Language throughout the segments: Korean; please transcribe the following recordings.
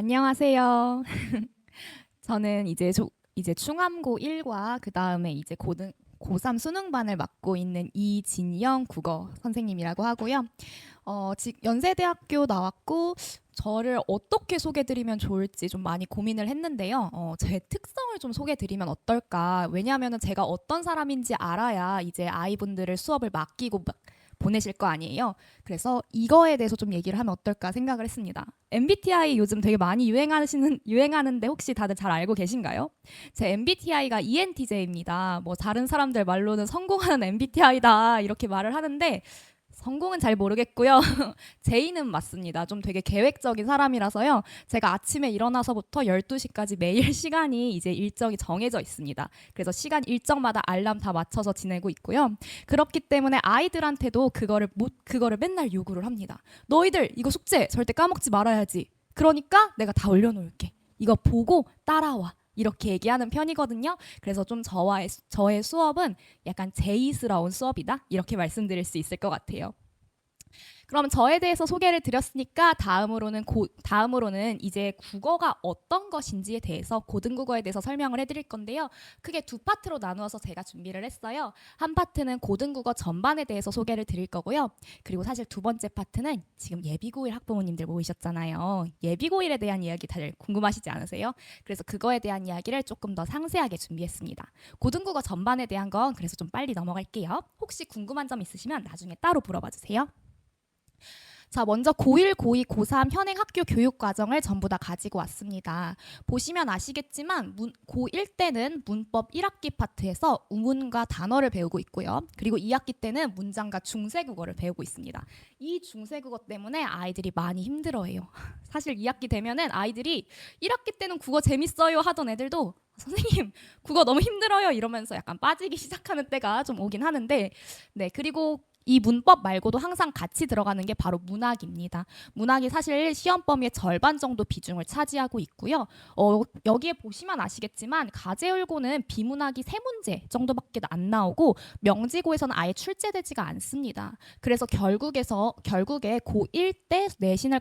안녕하세요. 저는 이제 충암고 1과 그다음에 이제 고3 수능반을 맡고 있는 이진영 국어 선생님이라고 하고요. 연세대학교 나왔고 저를 어떻게 소개드리면 좋을지 좀 많이 고민을 했는데요. 제 특성을 좀 소개드리면 어떨까? 왜냐하면 제가 어떤 사람인지 알아야 이제 아이분들을 수업을 맡기고 보내실 거 아니에요. 그래서 이거에 대해서 좀 얘기를 하면 어떨까 생각을 했습니다. MBTI 요즘 되게 많이 유행하는데 혹시 다들 잘 알고 계신가요? 제 MBTI가 ENTJ입니다. 뭐 다른 사람들 말로는 성공하는 MBTI다 이렇게 말을 하는데 성공은 잘 모르겠고요. 제이는 맞습니다. 좀 되게 계획적인 사람이라서요. 제가 아침에 일어나서부터 12시까지 매일 시간이 이제 일정이 정해져 있습니다. 그래서 시간 일정마다 알람 다 맞춰서 지내고 있고요. 그렇기 때문에 아이들한테도 그거를 맨날 요구를 합니다. 너희들 이거 숙제 절대 까먹지 말아야지. 그러니까 내가 다 올려놓을게. 이거 보고 따라와. 이렇게 얘기하는 편이거든요. 그래서 좀 저의 수업은 약간 제이스러운 수업이다. 이렇게 말씀드릴 수 있을 것 같아요. 그럼 저에 대해서 소개를 드렸으니까 다음으로는 이제 국어가 어떤 것인지에 대해서 고등국어에 대해서 설명을 해드릴 건데요. 크게 두 파트로 나누어서 제가 준비를 했어요. 한 파트는 고등국어 전반에 대해서 소개를 드릴 거고요. 그리고 사실 두 번째 파트는 지금 예비고1 학부모님들 모이셨잖아요. 예비고1에 대한 이야기 다들 궁금하시지 않으세요? 그래서 그거에 대한 이야기를 조금 더 상세하게 준비했습니다. 고등국어 전반에 대한 건 그래서 좀 빨리 넘어갈게요. 혹시 궁금한 점 있으시면 나중에 따로 물어봐 주세요. 자, 먼저 고1, 고2, 고3 현행 학교 교육 과정을 전부 다 가지고 왔습니다. 보시면 아시겠지만 고1 때는 문법 1학기 파트에서 우문과 단어를 배우고 있고요. 그리고 2학기 때는 문장과 중세국어를 배우고 있습니다. 이 중세국어 때문에 아이들이 많이 힘들어해요. 사실 2학기 되면은 아이들이 1학기 때는 국어 재밌어요 하던 애들도 선생님 국어 너무 힘들어요 이러면서 약간 빠지기 시작하는 때가 좀 오긴 하는데 네, 그리고 이 문법 말고도 항상 같이 들어가는 게 바로 문학입니다. 문학이 사실 시험 범위의 절반 정도 비중을 차지하고 있고요. 여기에 보시면 아시겠지만 가제열고는 비문학이 3문제 정도밖에 안 나오고 명지고에서는 아예 출제되지가 않습니다. 그래서 결국에 고1 때 내신을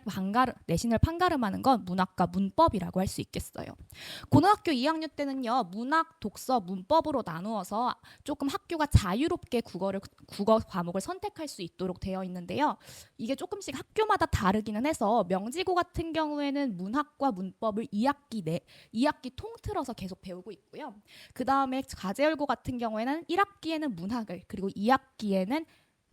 판가름하는 건 문학과 문법이라고 할 수 있겠어요. 고등학교 2학년 때는요. 문학, 독서, 문법으로 나누어서 조금 학교가 자유롭게 국어 과목을 선택할 수 있도록 되어 있는데요. 이게 조금씩 학교마다 다르기는 해서 명지고 같은 경우에는 문학과 문법을 2학기 통틀어서 계속 배우고 있고요. 그 다음에 가제열고 같은 경우에는 1학기에는 문학을 그리고 2학기에는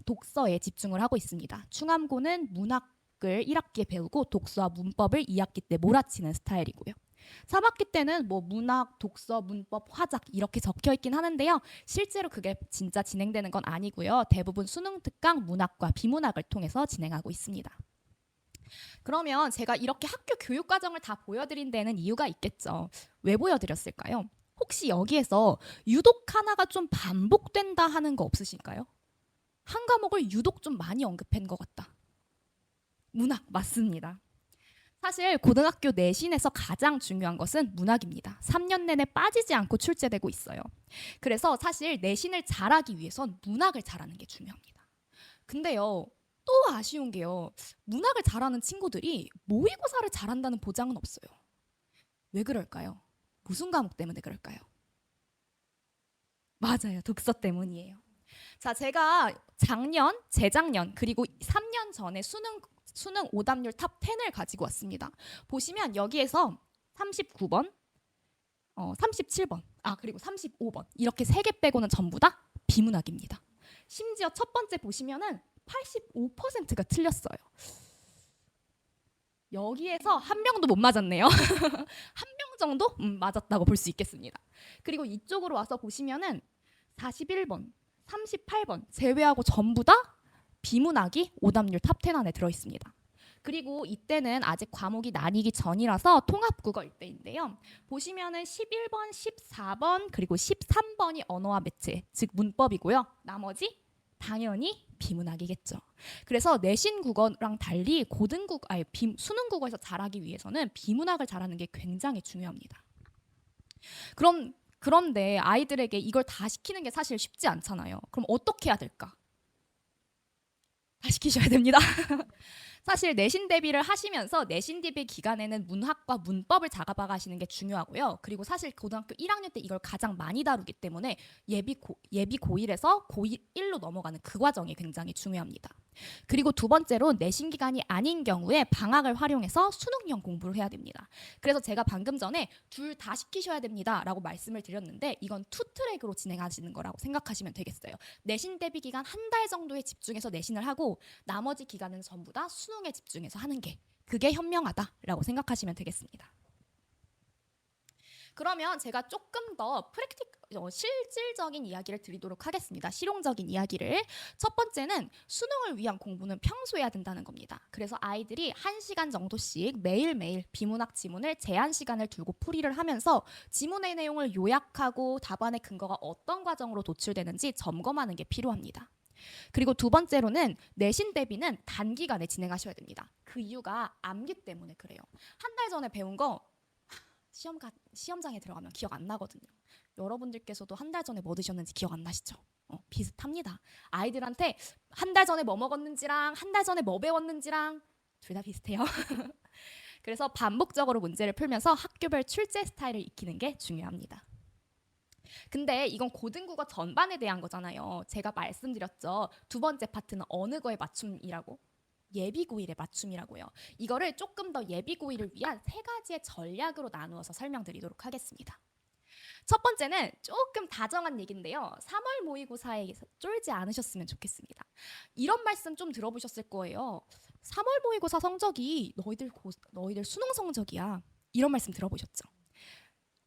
독서에 집중을 하고 있습니다. 충암고는 문학을 1학기에 배우고 독서와 문법을 2학기 때 몰아치는 스타일이고요. 3학기 때는 뭐 문학, 독서, 문법, 화작 이렇게 적혀 있긴 하는데요. 실제로 그게 진짜 진행되는 건 아니고요. 대부분 수능 특강 문학과 비문학을 통해서 진행하고 있습니다. 그러면 제가 이렇게 학교 교육 과정을 다 보여드린 데는 이유가 있겠죠. 왜 보여드렸을까요? 혹시 여기에서 유독 하나가 좀 반복된다 하는 거 없으실까요? 한 과목을 유독 좀 많이 언급한 것 같다. 문학 맞습니다. 사실 고등학교 내신에서 가장 중요한 것은 문학입니다. 3년 내내 빠지지 않고 출제되고 있어요. 그래서 사실 내신을 잘하기 위해선 문학을 잘하는 게 중요합니다. 근데요, 또 아쉬운 게요. 문학을 잘하는 친구들이 모의고사를 잘한다는 보장은 없어요. 왜 그럴까요? 무슨 과목 때문에 그럴까요? 맞아요. 독서 때문이에요. 자, 제가 재작년, 그리고 3년 전에 수능 오답률 탑 10을 가지고 왔습니다. 보시면 여기에서 39번, 37번, 그리고 35번 이렇게 3개 빼고는 전부 다 비문학입니다. 심지어 첫 번째 보시면은 85%가 틀렸어요. 여기에서 한 명도 못 맞았네요. 한 명 정도 맞았다고 볼 수 있겠습니다. 그리고 이쪽으로 와서 보시면은 41번, 38번 제외하고 전부 다 비문학이 오답률 탑 10 안에 들어 있습니다. 그리고 이때는 아직 과목이 나뉘기 전이라서 통합국어일 때인데요. 보시면은 11번, 14번 그리고 13번이 언어와 매체, 즉 문법이고요. 나머지 당연히 비문학이겠죠. 그래서 내신 국어랑 달리 수능 국어에서 잘하기 위해서는 비문학을 잘하는 게 굉장히 중요합니다. 그런데 아이들에게 이걸 다 시키는 게 사실 쉽지 않잖아요. 그럼 어떻게 해야 될까? 다 시키셔야 됩니다. 사실 내신 대비를 하시면서 내신 대비 기간에는 문학과 문법을 작아봐 가시는 게 중요하고요. 그리고 사실 고등학교 1학년 때 이걸 가장 많이 다루기 때문에 예비 고1에서 고1로 넘어가는 그 과정이 굉장히 중요합니다. 그리고 두 번째로 내신 기간이 아닌 경우에 방학을 활용해서 수능형 공부를 해야 됩니다. 그래서 제가 방금 전에 둘 다 시키셔야 됩니다라고 말씀을 드렸는데 이건 투 트랙으로 진행하시는 거라고 생각하시면 되겠어요. 내신 대비 기간 한 달 정도에 집중해서 내신을 하고 나머지 기간은 전부 다 수능에 집중해서 하는 게 그게 현명하다라고 생각하시면 되겠습니다. 그러면 제가 조금 더 실질적인 이야기를 드리도록 하겠습니다. 실용적인 이야기를. 첫 번째는 수능을 위한 공부는 평소에 해야 된다는 겁니다. 그래서 아이들이 1시간 정도씩 매일매일 비문학 지문을 제한 시간을 두고 풀이를 하면서 지문의 내용을 요약하고 답안의 근거가 어떤 과정으로 도출되는지 점검하는 게 필요합니다. 그리고 두 번째로는 내신 대비는 단기간에 진행하셔야 됩니다. 그 이유가 암기 때문에 그래요. 한 달 전에 배운 거 시험장에 들어가면 기억 안 나거든요. 여러분들께서도 한 달 전에 뭐 드셨는지 기억 안 나시죠? 비슷합니다. 아이들한테 한 달 전에 뭐 먹었는지랑 한 달 전에 뭐 배웠는지랑 둘 다 비슷해요. 그래서 반복적으로 문제를 풀면서 학교별 출제 스타일을 익히는 게 중요합니다. 근데 이건 고등국어 전반에 대한 거잖아요. 제가 말씀드렸죠. 두 번째 파트는 어느 거에 맞춤이라고? 예비고일의 맞춤이라고요. 이거를 조금 더 예비고일을 위한 세 가지의 전략으로 나누어서 설명드리도록 하겠습니다. 첫 번째는 조금 다정한 얘기인데요. 3월 모의고사에 쫄지 않으셨으면 좋겠습니다. 이런 말씀 좀 들어보셨을 거예요. 3월 모의고사 성적이 너희들 수능 성적이야. 이런 말씀 들어보셨죠?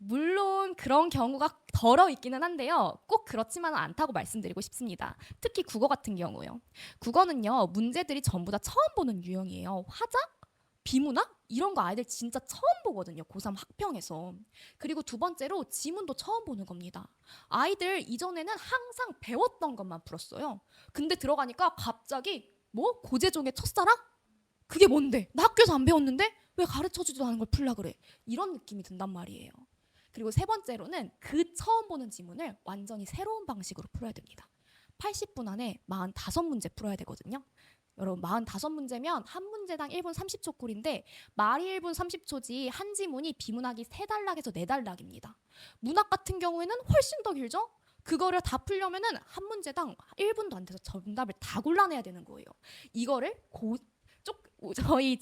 물론 그런 경우가 덜어 있기는 한데요. 꼭 그렇지만은 않다고 말씀드리고 싶습니다. 특히 국어 같은 경우요. 국어는요. 문제들이 전부 다 처음 보는 유형이에요. 화작? 비문학? 이런 거 아이들 진짜 처음 보거든요. 고3 학평에서. 그리고 두 번째로 지문도 처음 보는 겁니다. 아이들 이전에는 항상 배웠던 것만 풀었어요. 근데 들어가니까 갑자기 뭐? 고재종의 첫사랑? 그게 뭔데? 나 학교에서 안 배웠는데? 왜 가르쳐주지도 않은 걸 풀라 그래? 이런 느낌이 든단 말이에요. 그리고 세 번째로는 그 처음 보는 지문을 완전히 새로운 방식으로 풀어야 됩니다. 80분 안에 45문제 풀어야 되거든요. 여러분 45문제면 한 문제당 1분 30초 꼴인데 말이 1분 30초지 한 지문이 비문학이 3단락에서 4단락입니다. 문학 같은 경우에는 훨씬 더 길죠? 그거를 다 풀려면은 한 문제당 1분도 안 돼서 정답을 다 골라내야 되는 거예요. 이거를 저희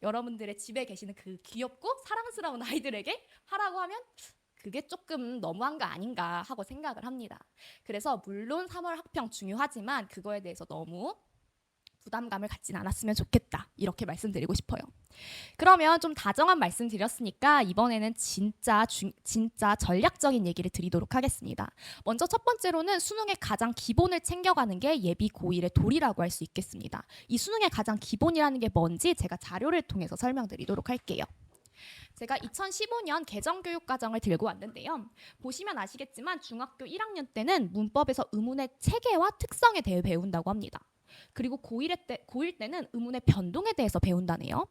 여러분들의 집에 계시는 그 귀엽고 사랑스러운 아이들에게 하라고 하면 그게 조금 너무한 거 아닌가 하고 생각을 합니다. 그래서 물론 3월 학평 중요하지만 그거에 대해서 너무 부담감을 갖진 않았으면 좋겠다. 이렇게 말씀드리고 싶어요. 그러면 좀 다정한 말씀 드렸으니까 이번에는 진짜 전략적인 얘기를 드리도록 하겠습니다. 먼저 첫 번째로는 수능의 가장 기본을 챙겨가는 게 예비 고1의 도리라고 할 수 있겠습니다. 이 수능의 가장 기본이라는 게 뭔지 제가 자료를 통해서 설명드리도록 할게요. 제가 2015년 개정교육과정을 들고 왔는데요. 보시면 아시겠지만 중학교 1학년 때는 문법에서 의문의 체계와 특성에 대해 배운다고 합니다. 그리고 고1 때는 의문의 변동에 대해서 배운다네요.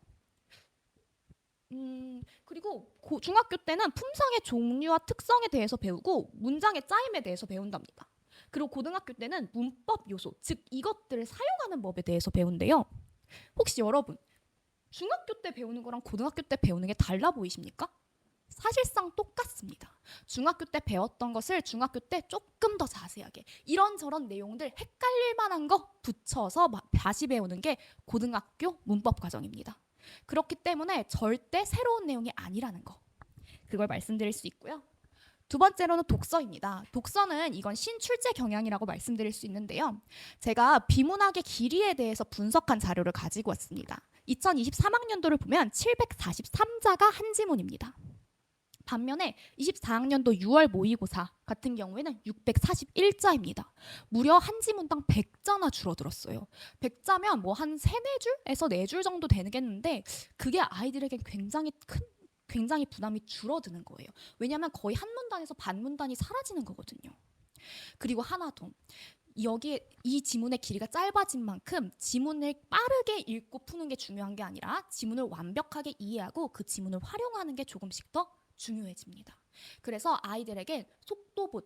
그리고 중학교 때는 품상의 종류와 특성에 대해서 배우고 문장의 짜임에 대해서 배운답니다. 그리고 고등학교 때는 문법 요소, 즉 이것들을 사용하는 법에 대해서 배운대요. 혹시 여러분 중학교 때 배우는 거랑 고등학교 때 배우는 게 달라 보이십니까? 사실상 똑같습니다. 중학교 때 배웠던 것을 중학교 때 조금 더 자세하게 이런저런 내용들 헷갈릴 만한 거 붙여서 다시 배우는 게 고등학교 문법 과정입니다. 그렇기 때문에 절대 새로운 내용이 아니라는 거. 그걸 말씀드릴 수 있고요. 두 번째로는 독서입니다. 독서는 이건 신출제 경향이라고 말씀드릴 수 있는데요. 제가 비문학의 길이에 대해서 분석한 자료를 가지고 왔습니다. 2023학년도를 보면 743자가 한 지문입니다. 반면에 24학년도 6월 모의고사 같은 경우에는 641자입니다. 무려 한 지문당 100자나 줄어들었어요. 100자면 뭐 한 3-4줄에서 4줄 정도 되겠는데 그게 아이들에게 굉장히 부담이 줄어드는 거예요. 왜냐하면 거의 한 문단에서 반 문단이 사라지는 거거든요. 그리고 하나 더. 이 지문의 길이가 짧아진 만큼 지문을 빠르게 읽고 푸는 게 중요한 게 아니라 지문을 완벽하게 이해하고 그 지문을 활용하는 게 조금씩 더 중요해집니다. 그래서 아이들에게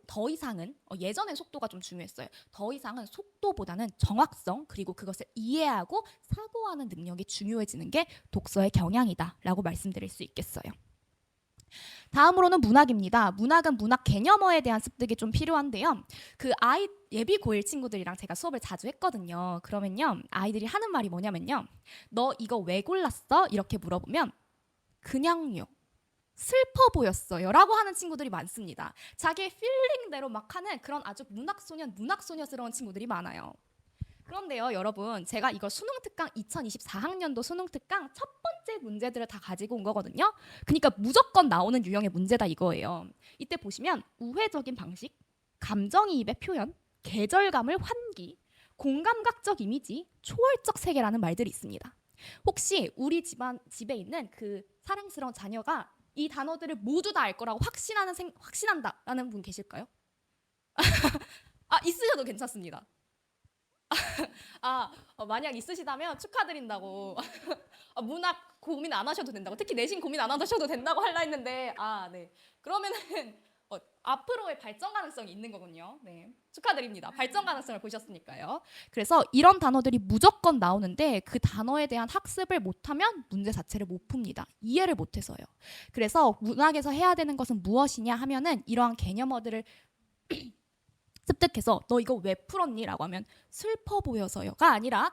더 이상은 예전에 속도가 좀 중요했어요. 더 이상은 속도보다는 정확성 그리고 그것을 이해하고 사고하는 능력이 중요해지는 게 독서의 경향이다라고 말씀드릴 수 있겠어요. 다음으로는 문학입니다. 문학은 문학 개념어에 대한 습득이 좀 필요한데요. 예비 고1 친구들이랑 제가 수업을 자주 했거든요. 그러면요, 아이들이 하는 말이 뭐냐면요. 너 이거 왜 골랐어? 이렇게 물어보면 그냥요. 슬퍼 보였어요 라고 하는 친구들이 많습니다. 자기의 필링대로 막 하는 그런 아주 문학소녀스러운 친구들이 많아요. 그런데요, 여러분, 제가 이거 수능특강 2024학년도 수능특강 첫 번째 문제들을 다 가지고 온 거거든요. 그러니까 무조건 나오는 유형의 문제다 이거예요. 이때 보시면 우회적인 방식, 감정이입의 표현, 계절감을 환기, 공감각적 이미지, 초월적 세계라는 말들이 있습니다. 혹시 우리 집에 있는 그 사랑스러운 자녀가 이 단어들을 모두 다 알 거라고 확신한다라는 분 계실까요? 있으셔도 괜찮습니다. 만약 있으시다면 축하드린다고. 문학 고민 안 하셔도 된다고. 특히 내신 고민 안 하셔도 된다고 하려 했는데 네. 그러면은 앞으로의 발전 가능성이 있는 거군요. 네. 축하드립니다. 발전 가능성을 보셨으니까요. 그래서 이런 단어들이 무조건 나오는데 그 단어에 대한 학습을 못하면 문제 자체를 못 풉니다. 이해를 못해서요. 그래서 문학에서 해야 되는 것은 무엇이냐 하면은 이러한 개념어들을 습득해서 너 이거 왜 풀었니? 라고 하면 슬퍼 보여서요가 아니라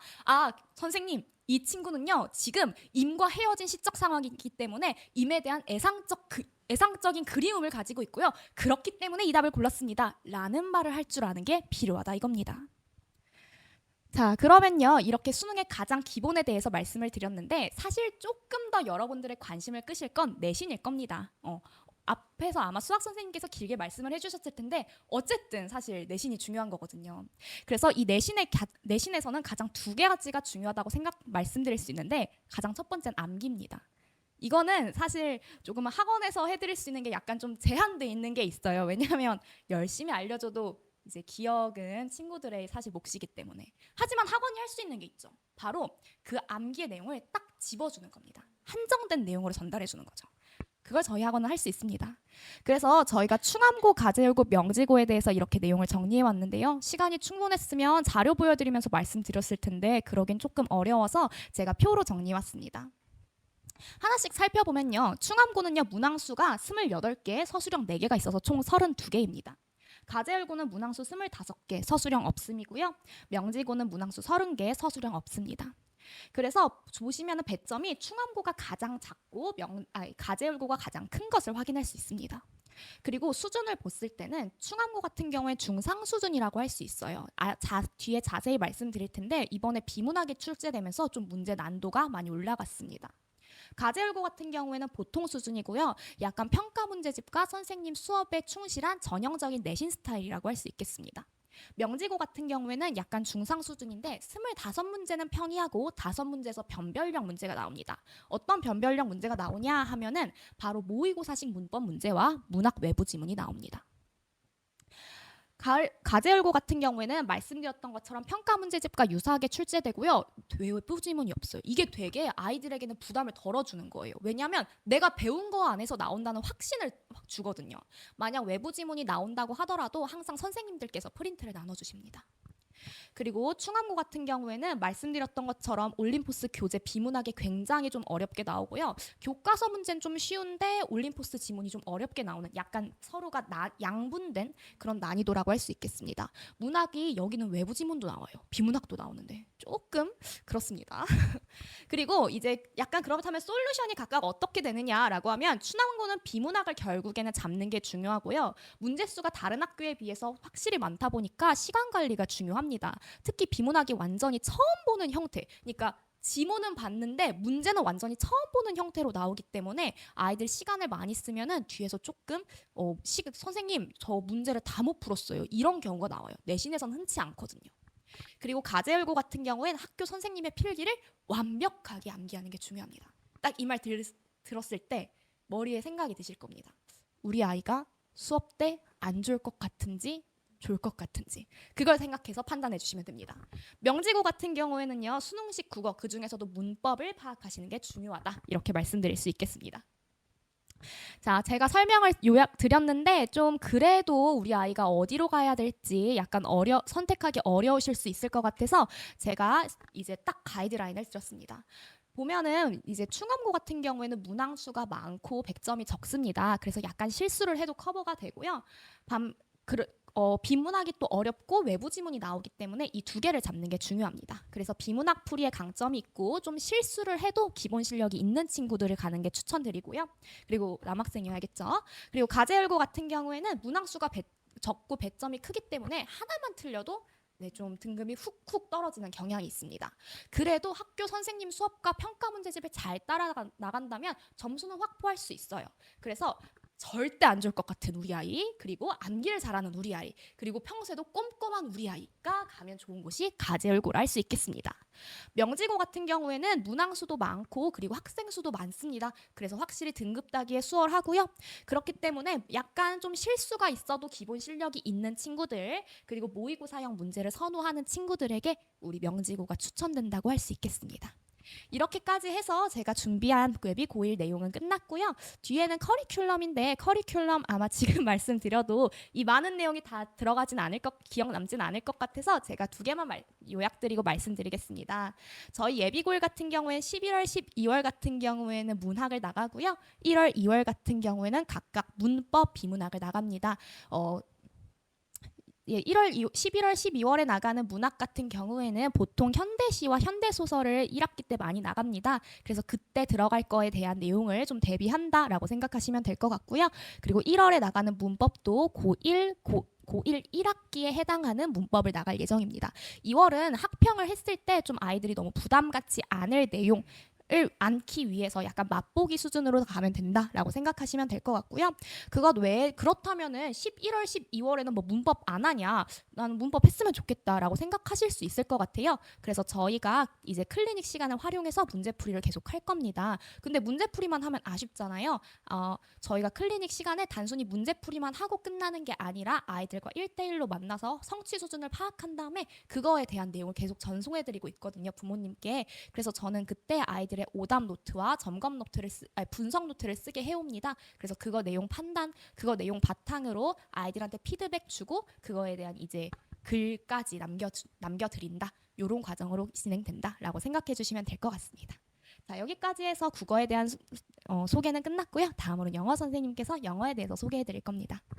선생님 이 친구는요 지금 임과 헤어진 시적 상황이기 때문에 임에 대한 애상적인 그리움을 가지고 있고요. 그렇기 때문에 이 답을 골랐습니다. 라는 말을 할 줄 아는 게 필요하다 이겁니다. 자, 그러면요 이렇게 수능의 가장 기본에 대해서 말씀을 드렸는데 사실 조금 더 여러분들의 관심을 끄실 건 내신일 겁니다. 앞에서 아마 수학 선생님께서 길게 말씀을 해주셨을 텐데 어쨌든 사실 내신이 중요한 거거든요. 그래서 이 내신에서는 가장 두 가지가 중요하다고 말씀드릴 수 있는데 가장 첫 번째는 암기입니다. 이거는 사실 조금 학원에서 해드릴 수 있는 게 약간 좀 제한돼 있는 게 있어요. 왜냐하면 열심히 알려줘도 이제 기억은 친구들의 사실 몫이기 때문에. 하지만 학원이 할 수 있는 게 있죠. 바로 그 암기의 내용을 딱 집어주는 겁니다. 한정된 내용으로 전달해 주는 거죠. 그걸 저희 학원은 할 수 있습니다. 그래서 저희가 충암고, 가제일고, 명지고에 대해서 이렇게 내용을 정리해 왔는데요. 시간이 충분했으면 자료 보여드리면서 말씀드렸을 텐데 그러긴 조금 어려워서 제가 표로 정리해 왔습니다. 하나씩 살펴보면요. 충암고는요. 문항수가 28개, 서술형 4개가 있어서 총 32개입니다. 가제일고는 문항수 25개, 서술형 없음이고요. 명지고는 문항수 30개, 서술형 없습니다. 그래서 보시면 배점이 충암고가 가장 작고 가제일고가 가장 큰 것을 확인할 수 있습니다. 그리고 수준을 봤을 때는 충암고 같은 경우에 중상 수준이라고 할 수 있어요. 뒤에 자세히 말씀드릴 텐데 이번에 비문학이 출제되면서 좀 문제 난도가 많이 올라갔습니다. 가제일고 같은 경우에는 보통 수준이고요. 약간 평가 문제집과 선생님 수업에 충실한 전형적인 내신 스타일이라고 할 수 있겠습니다. 명지고 같은 경우에는 약간 중상 수준인데 25문제는 평이하고 5문제에서 변별력 문제가 나옵니다. 어떤 변별력 문제가 나오냐 하면은 바로 모의고사식 문법 문제와 문학 외부 지문이 나옵니다. 가제일고 같은 경우에는 말씀드렸던 것처럼 평가 문제집과 유사하게 출제되고요. 외부 지문이 없어요. 이게 되게 아이들에게는 부담을 덜어주는 거예요. 왜냐하면 내가 배운 거 안에서 나온다는 확신을 주거든요. 만약 외부 지문이 나온다고 하더라도 항상 선생님들께서 프린트를 나눠주십니다. 그리고 충암고 같은 경우에는 말씀드렸던 것처럼 올림포스 교재 비문학이 굉장히 좀 어렵게 나오고요. 교과서 문제는 좀 쉬운데 올림포스 지문이 좀 어렵게 나오는 약간 서로가 양분된 그런 난이도라고 할 수 있겠습니다. 문학이 여기는 외부 지문도 나와요. 비문학도 나오는데 조금 그렇습니다. 그리고 이제 약간 그렇다면 솔루션이 각각 어떻게 되느냐라고 하면 충암고는 비문학을 결국에는 잡는 게 중요하고요. 문제수가 다른 학교에 비해서 확실히 많다 보니까 시간 관리가 중요합니다. 특히 비문학이 완전히 처음 보는 형태, 그러니까 지문은 봤는데 문제는 완전히 처음 보는 형태로 나오기 때문에 아이들 시간을 많이 쓰면은 뒤에서 조금 선생님 저 문제를 다 못 풀었어요 이런 경우가 나와요. 내신에서는 흔치 않거든요. 그리고 가제일고 같은 경우에는 학교 선생님의 필기를 완벽하게 암기하는 게 중요합니다. 딱 이 말 들었을 때 머리에 생각이 드실 겁니다. 우리 아이가 수업 때 안 좋을 것 같은지 좋을 것 같은지 그걸 생각해서 판단해 주시면 됩니다. 명지고 같은 경우에는요. 수능식 국어 그중에서도 문법을 파악하시는 게 중요하다 이렇게 말씀드릴 수 있겠습니다. 자, 제가 설명을 요약 드렸는데 좀 그래도 우리 아이가 어디로 가야 될지 약간 선택하기 어려우실 수 있을 것 같아서 제가 이제 딱 가이드라인을 드렸습니다. 보면은 이제 충암고 같은 경우에는 문항수가 많고 100점이 적습니다. 그래서 약간 실수를 해도 커버가 되고요. 밤 그, 비문학이 또 어렵고 외부 지문이 나오기 때문에 이 두 개를 잡는 게 중요합니다. 그래서 비문학 풀이에 강점이 있고 좀 실수를 해도 기본 실력이 있는 친구들을 가는 게 추천드리고요. 그리고 남학생이어야겠죠. 그리고 가제열고 같은 경우에는 문항수가 적고 배점이 크기 때문에 하나만 틀려도 네, 좀 등급이 훅훅 떨어지는 경향이 있습니다. 그래도 학교 선생님 수업과 평가 문제집을 잘 따라나간다면 점수는 확보할 수 있어요. 그래서 절대 안 좋을 것 같은 우리 아이, 그리고 암기를 잘하는 우리 아이, 그리고 평소에도 꼼꼼한 우리 아이가 가면 좋은 곳이 가제열고라 할 수 있겠습니다. 명지고 같은 경우에는 문항수도 많고 그리고 학생 수도 많습니다. 그래서 확실히 등급 따기에 수월하고요. 그렇기 때문에 약간 좀 실수가 있어도 기본 실력이 있는 친구들, 그리고 모의고사형 문제를 선호하는 친구들에게 우리 명지고가 추천된다고 할 수 있겠습니다. 이렇게까지 해서 제가 준비한 웹이 고1 내용은 끝났고요. 뒤에는 커리큘럼인데 커리큘럼 아마 지금 말씀드려도 이 많은 내용이 다 들어가진 않을 기억 남진 않을 것 같아서 제가 두 개만 요약드리고 말씀드리겠습니다. 저희 예비고1 같은 경우에 11월, 12월 같은 경우에는 문학을 나가고요. 1월, 2월 같은 경우에는 각각 문법, 비문학을 나갑니다. 11월, 12월에 나가는 문학 같은 경우에는 보통 현대시와 현대소설을 1학기 때 많이 나갑니다. 그래서 그때 들어갈 거에 대한 내용을 좀 대비한다라고 생각하시면 될 것 같고요. 그리고 1월에 나가는 문법도 고1 1학기에 해당하는 문법을 나갈 예정입니다. 2월은 학평을 했을 때 좀 아이들이 너무 부담 갖지 않을 내용 을 않기 위해서 약간 맛보기 수준으로 가면 된다라고 생각하시면 될 것 같고요. 그것 외에 그렇다면은 11월, 12월에는 뭐 문법 안 하냐? 나는 문법 했으면 좋겠다라고 생각하실 수 있을 것 같아요. 그래서 저희가 이제 클리닉 시간을 활용해서 문제풀이를 계속 할 겁니다. 근데 문제풀이만 하면 아쉽잖아요. 저희가 클리닉 시간에 단순히 문제풀이만 하고 끝나는 게 아니라 아이들과 1대1로 만나서 성취 수준을 파악한 다음에 그거에 대한 내용을 계속 전송해드리고 있거든요. 부모님께. 그래서 저는 그때 아이들의 오답 노트와 점검 노트를 분석 노트를 쓰게 해옵니다. 그래서 그거 내용 판단, 그거 내용 바탕으로 아이들한테 피드백 주고 그거에 대한 이제 글까지 남겨드린다. 이런 과정으로 진행된다라고 생각해 주시면 될 것 같습니다. 자, 여기까지 해서 국어에 대한 소개는 끝났고요. 다음으로 영어 선생님께서 영어에 대해서 소개해 드릴 겁니다.